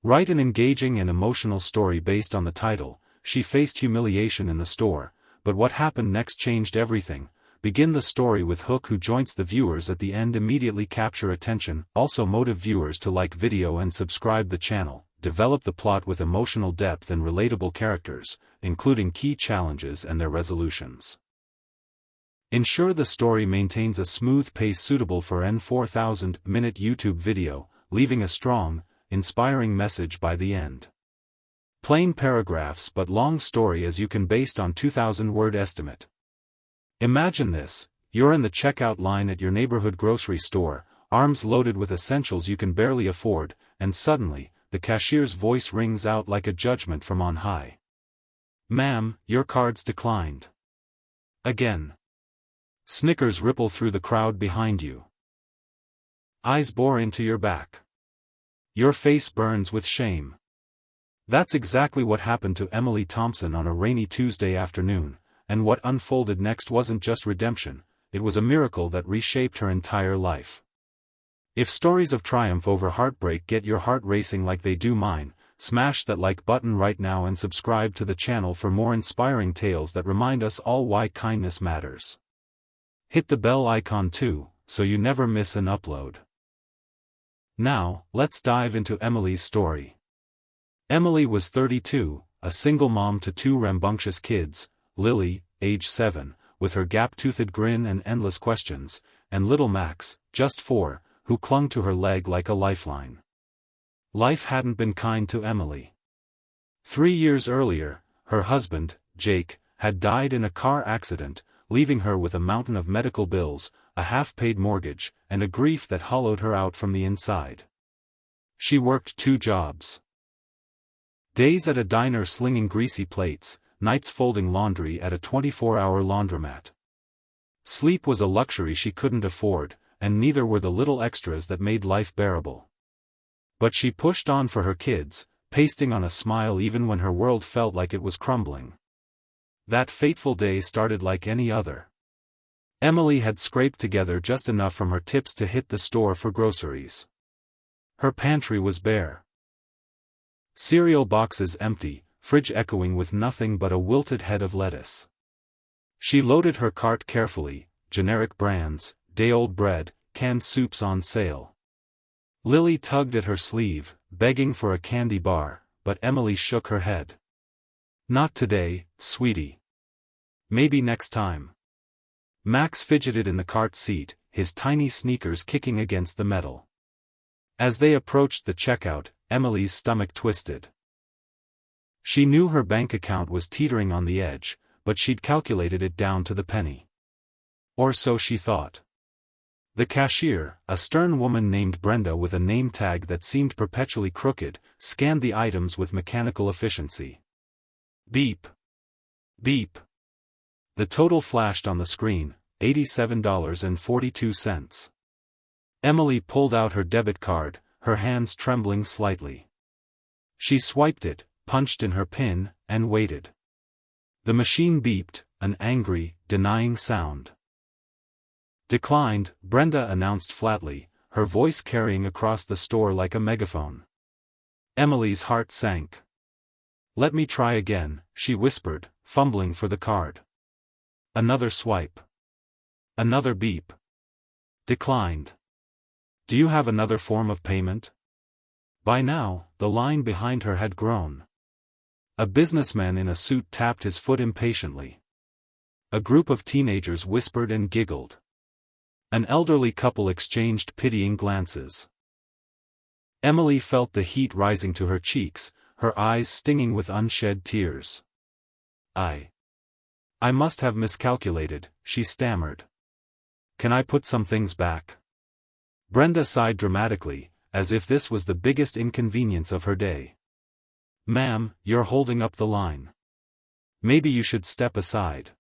Write an engaging and emotional story based on the title. She faced humiliation in the store, but what happened next changed everything. Begin the story with hook who joins the viewers at the end. Immediately capture attention, also motive viewers to like video and subscribe the channel. Develop the plot with emotional depth and relatable characters, including key challenges and their resolutions. Ensure the story maintains a smooth pace suitable for an 4,000-minute YouTube video, leaving a strong, inspiring message by the end. Plain paragraphs but long story as you can based on 2,000-word estimate. Imagine this: you're in the checkout line at your neighborhood grocery store, arms loaded with essentials you can barely afford, and suddenly, the cashier's voice rings out like a judgment from on high. "Ma'am, your card's declined." Again. Snickers ripple through the crowd behind you. Eyes bore into your back. Your face burns with shame. That's exactly what happened to Emily Thompson on a rainy Tuesday afternoon, and what unfolded next wasn't just redemption, it was a miracle that reshaped her entire life. If stories of triumph over heartbreak get your heart racing like they do mine, smash that like button right now and subscribe to the channel for more inspiring tales that remind us all why kindness matters. Hit the bell icon too, so you never miss an upload. Now, let's dive into Emily's story. Emily was 32, a single mom to two rambunctious kids, Lily, age 7, with her gap-toothed grin and endless questions, and little Max, just 4, who clung to her leg like a lifeline. Life hadn't been kind to Emily. 3 years earlier, her husband, Jake, had died in a car accident, leaving her with a mountain of medical bills, a half-paid mortgage, and a grief that hollowed her out from the inside. She worked 2 jobs. Days at a diner slinging greasy plates, nights folding laundry at a 24-hour laundromat. Sleep was a luxury she couldn't afford, and neither were the little extras that made life bearable. But she pushed on for her kids, pasting on a smile even when her world felt like it was crumbling. That fateful day started like any other. Emily had scraped together just enough from her tips to hit the store for groceries. Her pantry was bare. Cereal boxes empty, fridge echoing with nothing but a wilted head of lettuce. She loaded her cart carefully, generic brands, day-old bread, canned soups on sale. Lily tugged at her sleeve, begging for a candy bar, but Emily shook her head. "Not today, sweetie. Maybe next time." Max fidgeted in the cart seat, his tiny sneakers kicking against the metal. As they approached the checkout, Emily's stomach twisted. She knew her bank account was teetering on the edge, but she'd calculated it down to the penny. Or so she thought. The cashier, a stern woman named Brenda with a name tag that seemed perpetually crooked, scanned the items with mechanical efficiency. Beep. Beep. The total flashed on the screen, $87.42. Emily pulled out her debit card, her hands trembling slightly. She swiped it, punched in her PIN, and waited. The machine beeped, an angry, denying sound. "Declined," Brenda announced flatly, her voice carrying across the store like a megaphone. Emily's heart sank. "Let me try again," she whispered, fumbling for the card. Another swipe. Another beep. "Declined. Do you have another form of payment?" By now, the line behind her had grown. A businessman in a suit tapped his foot impatiently. A group of teenagers whispered and giggled. An elderly couple exchanged pitying glances. Emily felt the heat rising to her cheeks, her eyes stinging with unshed tears. I must have miscalculated," she stammered. "Can I put some things back?" Brenda sighed dramatically, as if this was the biggest inconvenience of her day. "Ma'am, you're holding up the line. Maybe you should step aside."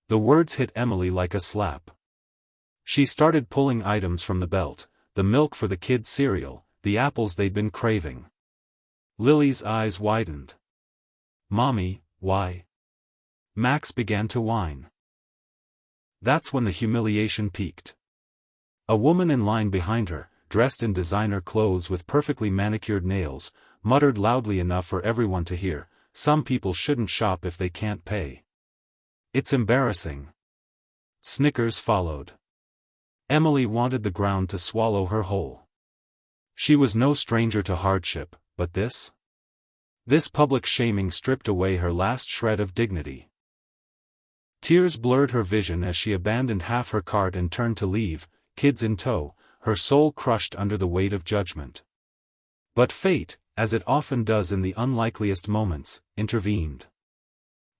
The words hit Emily like a slap. She started pulling items from the belt, the milk for the kids' cereal, the apples they'd been craving. Lily's eyes widened. "Mommy, why?" Max began to whine. That's when the humiliation peaked. A woman in line behind her, dressed in designer clothes with perfectly manicured nails, muttered loudly enough for everyone to hear, "Some people shouldn't shop if they can't pay. It's embarrassing." Snickers followed. Emily wanted the ground to swallow her whole. She was no stranger to hardship, but this public shaming stripped away her last shred of dignity. Tears blurred her vision as she abandoned half her cart and turned to leave, kids in tow, her soul crushed under the weight of judgment. But fate, as it often does in the unlikeliest moments, intervened.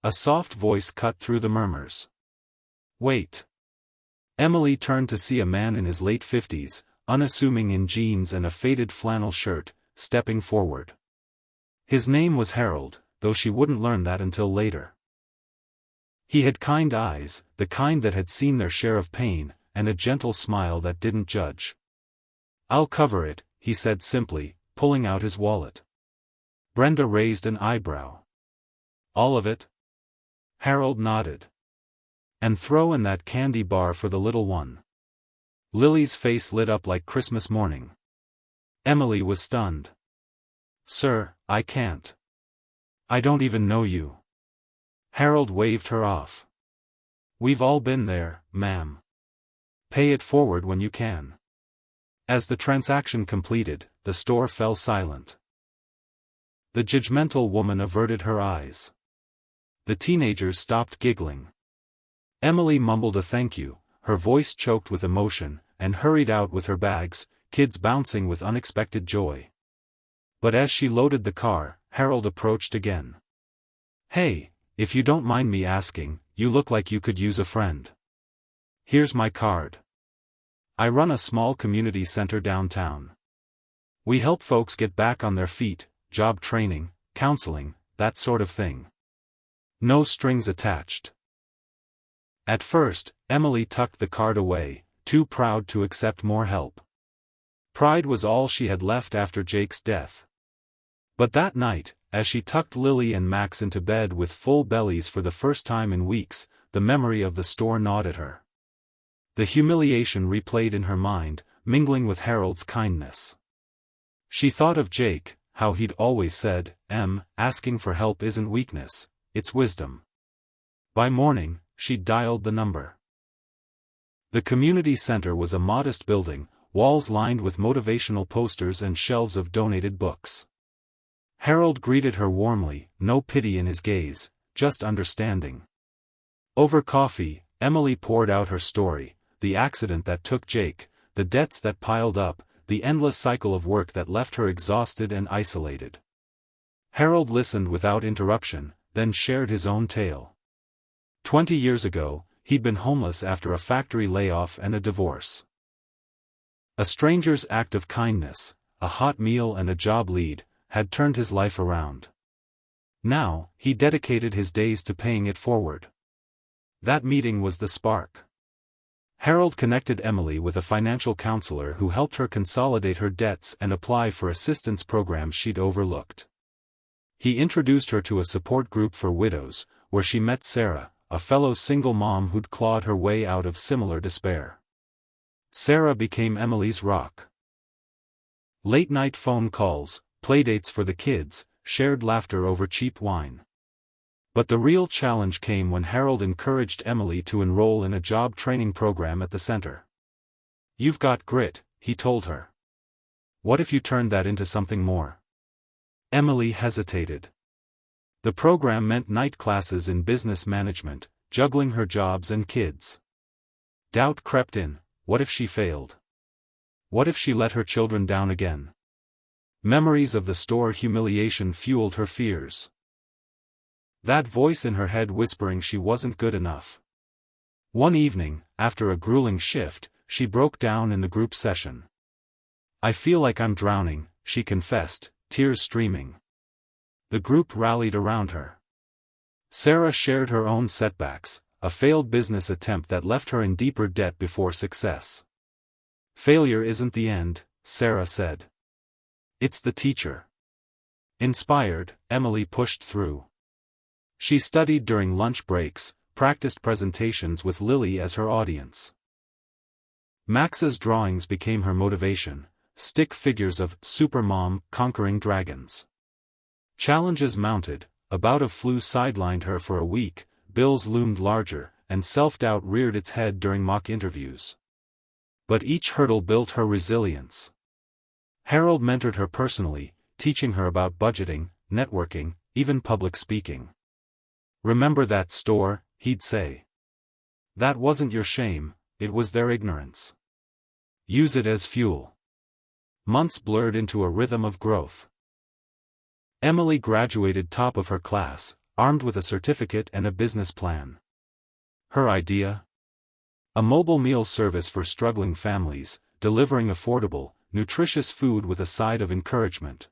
A soft voice cut through the murmurs. "Wait." Emily turned to see a man in his late 50s, unassuming in jeans and a faded flannel shirt, stepping forward. His name was Harold, though she wouldn't learn that until later. He had kind eyes, the kind that had seen their share of pain, and a gentle smile that didn't judge. "I'll cover it," he said simply, pulling out his wallet. Brenda raised an eyebrow. "All of it?" Harold nodded. "And throw in that candy bar for the little one." Lily's face lit up like Christmas morning. Emily was stunned. "Sir, I can't. I don't even know you." Harold waved her off. "We've all been there, ma'am. Pay it forward when you can." As the transaction completed, the store fell silent. The judgmental woman averted her eyes. The teenagers stopped giggling. Emily mumbled a thank you, her voice choked with emotion, and hurried out with her bags, kids bouncing with unexpected joy. But as she loaded the car, Harold approached again. "Hey, if you don't mind me asking, you look like you could use a friend. Here's my card. I run a small community center downtown. We help folks get back on their feet, job training, counseling, that sort of thing. No strings attached." At first, Emily tucked the card away, too proud to accept more help. Pride was all she had left after Jake's death. But that night, as she tucked Lily and Max into bed with full bellies for the first time in weeks, the memory of the store gnawed at her. The humiliation replayed in her mind, mingling with Harold's kindness. She thought of Jake, how he'd always said, "Asking for help isn't weakness, it's wisdom." By morning, she'd dialed the number. The community center was a modest building, walls lined with motivational posters and shelves of donated books. Harold greeted her warmly, no pity in his gaze, just understanding. Over coffee, Emily poured out her story, the accident that took Jake, the debts that piled up, the endless cycle of work that left her exhausted and isolated. Harold listened without interruption, then shared his own tale. 20 years ago, he'd been homeless after a factory layoff and a divorce. A stranger's act of kindness, a hot meal and a job lead, had turned his life around. Now, he dedicated his days to paying it forward. That meeting was the spark. Harold connected Emily with a financial counselor who helped her consolidate her debts and apply for assistance programs she'd overlooked. He introduced her to a support group for widows, where she met Sarah, a fellow single mom who'd clawed her way out of similar despair. Sarah became Emily's rock. Late-night phone calls, playdates for the kids, shared laughter over cheap wine. But the real challenge came when Harold encouraged Emily to enroll in a job training program at the center. "You've got grit," he told her. "What if you turned that into something more?" Emily hesitated. The program meant night classes in business management, juggling her jobs and kids. Doubt crept in. What if she failed? What if she let her children down again? Memories of the store humiliation fueled her fears. That voice in her head whispering she wasn't good enough. One evening, after a grueling shift, she broke down in the group session. "I feel like I'm drowning," she confessed, tears streaming. The group rallied around her. Sarah shared her own setbacks, a failed business attempt that left her in deeper debt before success. "Failure isn't the end," Sarah said. "It's the teacher." Inspired, Emily pushed through. She studied during lunch breaks, practiced presentations with Lily as her audience. Max's drawings became her motivation, stick figures of Supermom conquering dragons. Challenges mounted, a bout of flu sidelined her for a week, bills loomed larger, and self-doubt reared its head during mock interviews. But each hurdle built her resilience. Harold mentored her personally, teaching her about budgeting, networking, even public speaking. "Remember that store," he'd say. "That wasn't your shame, it was their ignorance. Use it as fuel." Months blurred into a rhythm of growth. Emily graduated top of her class, armed with a certificate and a business plan. Her idea? A mobile meal service for struggling families, delivering affordable, nutritious food with a side of encouragement.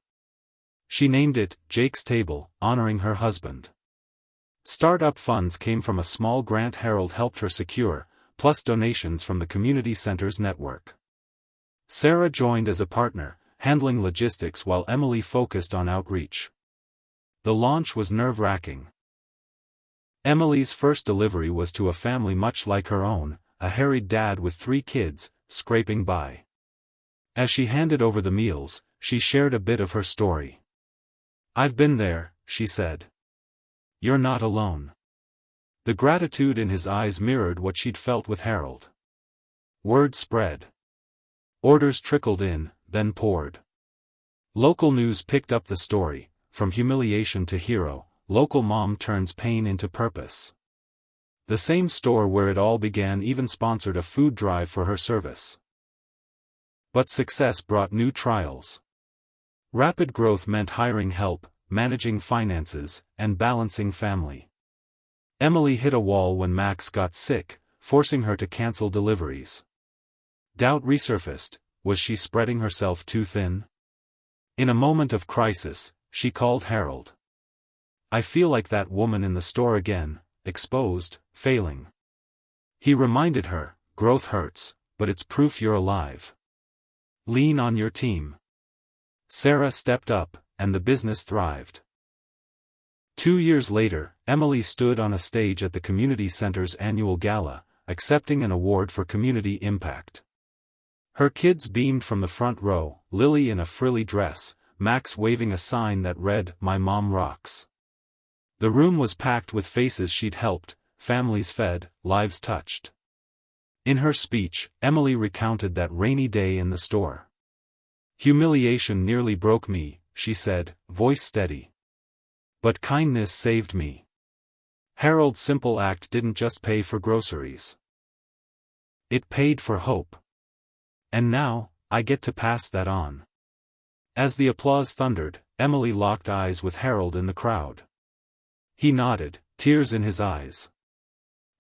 She named it Jake's Table, honoring her husband. Startup funds came from a small grant Harold helped her secure, plus donations from the community center's network. Sarah joined as a partner, handling logistics while Emily focused on outreach. The launch was nerve-wracking. Emily's first delivery was to a family much like her own, a harried dad with 3 kids, scraping by. As she handed over the meals, she shared a bit of her story. "I've been there," she said. "You're not alone." The gratitude in his eyes mirrored what she'd felt with Harold. Word spread. Orders trickled in, then poured. Local news picked up the story, from humiliation to hero, local mom turns pain into purpose. The same store where it all began even sponsored a food drive for her service. But success brought new trials. Rapid growth meant hiring help, managing finances, and balancing family. Emily hit a wall when Max got sick, forcing her to cancel deliveries. Doubt resurfaced. Was she spreading herself too thin? In a moment of crisis, she called Harold. "I feel like that woman in the store again, exposed, failing." He reminded her, "Growth hurts, but it's proof you're alive. Lean on your team." Sarah stepped up, and the business thrived. 2 years later, Emily stood on a stage at the community center's annual gala, accepting an award for community impact. Her kids beamed from the front row, Lily in a frilly dress, Max waving a sign that read, "My mom rocks." The room was packed with faces she'd helped, families fed, lives touched. In her speech, Emily recounted that rainy day in the store. "Humiliation nearly broke me," she said, voice steady. "But kindness saved me." Harold's simple act didn't just pay for groceries. It paid for hope. And now, I get to pass that on. As the applause thundered, Emily locked eyes with Harold in the crowd. He nodded, tears in his eyes.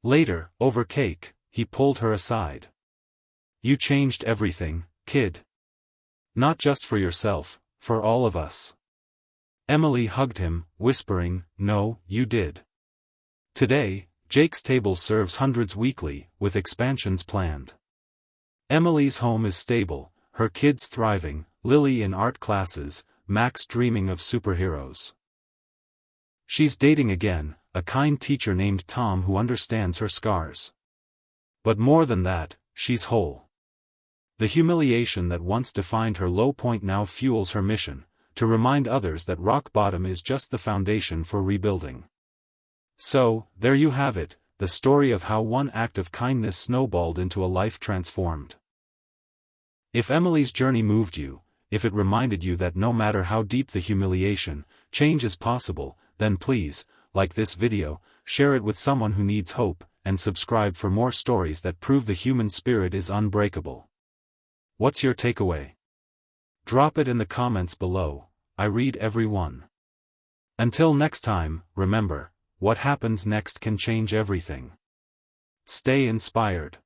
Later, over cake, he pulled her aside. "You changed everything, kid. Not just for yourself, for all of us." Emily hugged him, whispering, "No, you did." Today, Jake's Table serves hundreds weekly, with expansions planned. Emily's home is stable, her kids thriving, Lily in art classes, Max dreaming of superheroes. She's dating again, a kind teacher named Tom who understands her scars. But more than that, she's whole. The humiliation that once defined her low point now fuels her mission, to remind others that rock bottom is just the foundation for rebuilding. So, there you have it, the story of how one act of kindness snowballed into a life transformed. If Emily's journey moved you, if it reminded you that no matter how deep the humiliation, change is possible, then please, like this video, share it with someone who needs hope, and subscribe for more stories that prove the human spirit is unbreakable. What's your takeaway? Drop it in the comments below, I read every one. Until next time, remember, what happens next can change everything. Stay inspired.